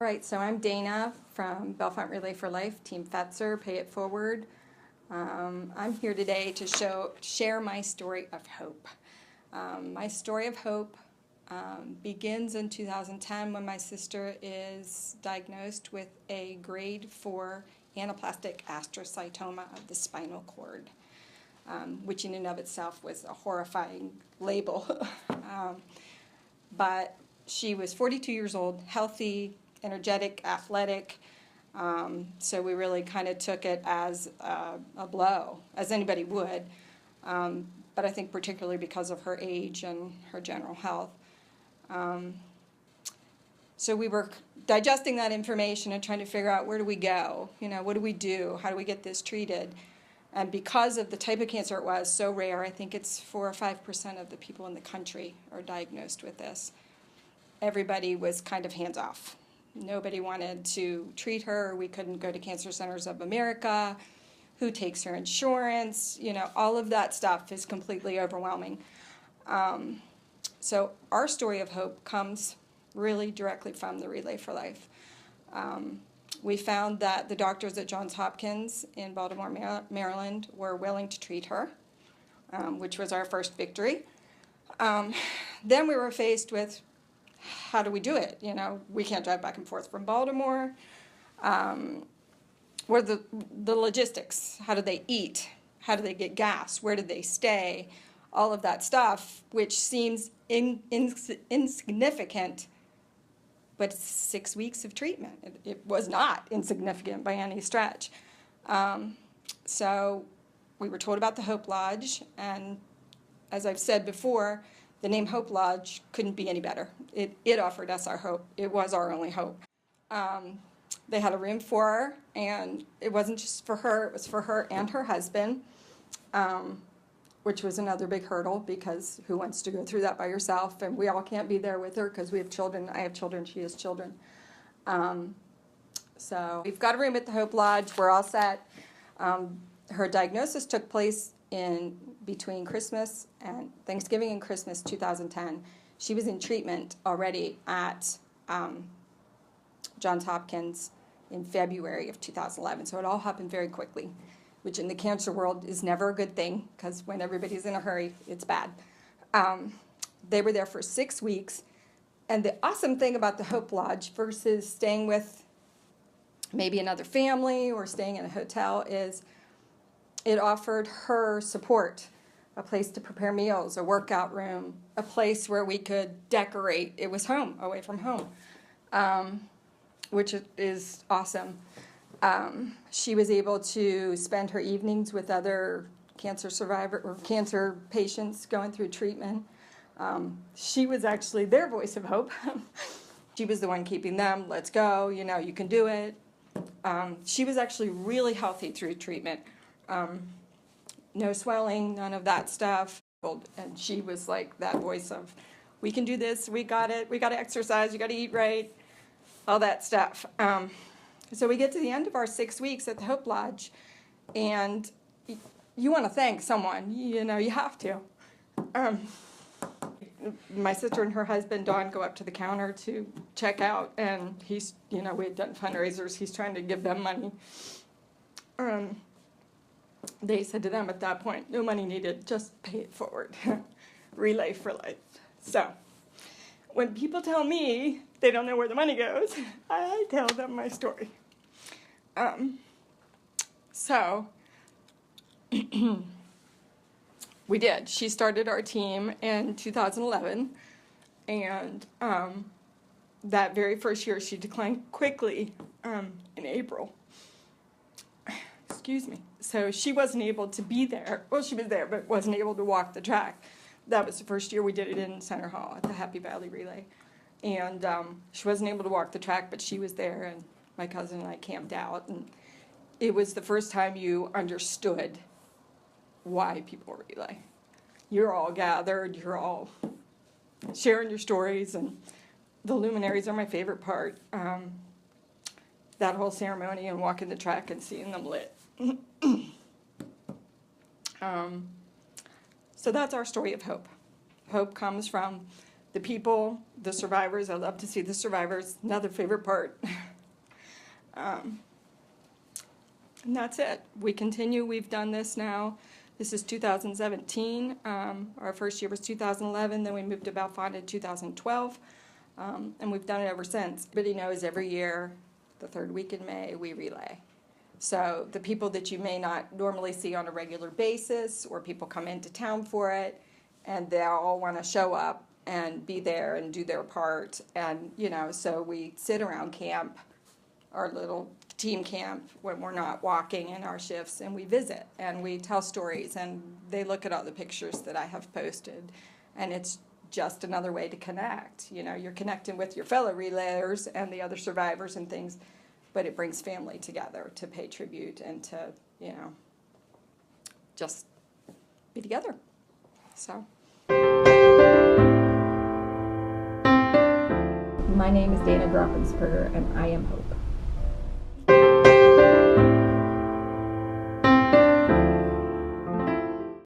Right, so I'm Dana from Bellefonte Relay for Life, Team Fetzer, Pay It Forward. I'm here today to share my story of hope. My story of hope begins in 2010 when my sister is diagnosed with a grade 4 anaplastic astrocytoma of the spinal cord, which in and of itself was a horrifying label. But she was 42 years old, healthy, energetic, athletic, so we really kind of took it as a blow, as anybody would, but I think particularly because of her age and her general health. So we were digesting that information and trying to figure out, where do we go? What do we do? How do we get this treated? And because of the type of cancer it was, so rare, I think it's 4 or 5% of the people in the country are diagnosed with this. Everybody was kind of hands off. Nobody wanted to treat her. We couldn't go to Cancer Centers of America. Who takes her insurance? All of that stuff is completely overwhelming. So our story of hope comes really directly from the Relay for Life. We found that the doctors at Johns Hopkins in Baltimore, Maryland were willing to treat her, which was our first victory. Then we were faced with, how do we do it? We can't drive back and forth from Baltimore. What are the logistics? How do they eat? How do they get gas? Where do they stay? All of that stuff, which seems insignificant, but it's 6 weeks of treatment. It was not insignificant by any stretch. So we were told about the Hope Lodge, and as I've said before, the name Hope Lodge couldn't be any better. It offered us our hope. It was our only hope. They had a room for her, and it wasn't just for her, it was for her and her husband, which was another big hurdle, because who wants to go through that by yourself? And we all can't be there with her because we have children. I have children, she has children. So we've got a room at the Hope Lodge. We're all set. Her diagnosis took place in between Christmas and Thanksgiving and Christmas 2010. She was in treatment already at Johns Hopkins in February of 2011. So it all happened very quickly, which in the cancer world is never a good thing, because when everybody's in a hurry, it's bad. They were there for 6 weeks. And the awesome thing about the Hope Lodge versus staying with maybe another family or staying in a hotel is it offered her support, a place to prepare meals, a workout room, a place where we could decorate. It was home, away from home, which is awesome. She was able to spend her evenings with other cancer survivor or cancer patients going through treatment. She was actually their voice of hope. She was the one keeping them, let's go, you can do it. She was actually really healthy through treatment. No swelling, none of that stuff. And she was like that voice of, we can do this, we got it, we got to exercise, you got to eat right, all that stuff. So we get to the end of our 6 weeks at the Hope Lodge, and you want to thank someone, you have to. My sister and her husband, Don, go up to the counter to check out, and he's, we had done fundraisers, he's trying to give them money. They said to them at that point, no money needed, just pay it forward. Relay for Life. So when people tell me they don't know where the money goes, I tell them my story. So we did. She started our team in 2011, and that very first year she declined quickly in April. Excuse me. So she wasn't able to be there. Well, she was there, but wasn't able to walk the track. That was the first year we did it in Center Hall at the Happy Valley Relay. And she wasn't able to walk the track, but she was there, and my cousin and I camped out. And it was the first time you understood why people relay. You're all gathered, you're all sharing your stories, and the luminaries are my favorite part. That whole ceremony and walking the track and seeing them lit. So that's our story of hope. Hope comes from the people, the survivors. I love to see the survivors. Another favorite part. And that's it. We continue. We've done this now. This is 2017. Our first year was 2011. Then we moved to Bellefonte in 2012. And we've done it ever since. Everybody knows every year, the third week in May, we relay. So the people that you may not normally see on a regular basis, or people come into town for it, and they all want to show up and be there and do their part. And, you know, so we sit around camp, our little team camp, when we're not walking in our shifts, and we visit and we tell stories, and they look at all the pictures that I have posted, and it's just another way to connect. You know, you're connecting with your fellow relayers and the other survivors and things, but it brings family together to pay tribute and to, you know, just be together. So. My name is Dana Groffensperger, and I am Hope.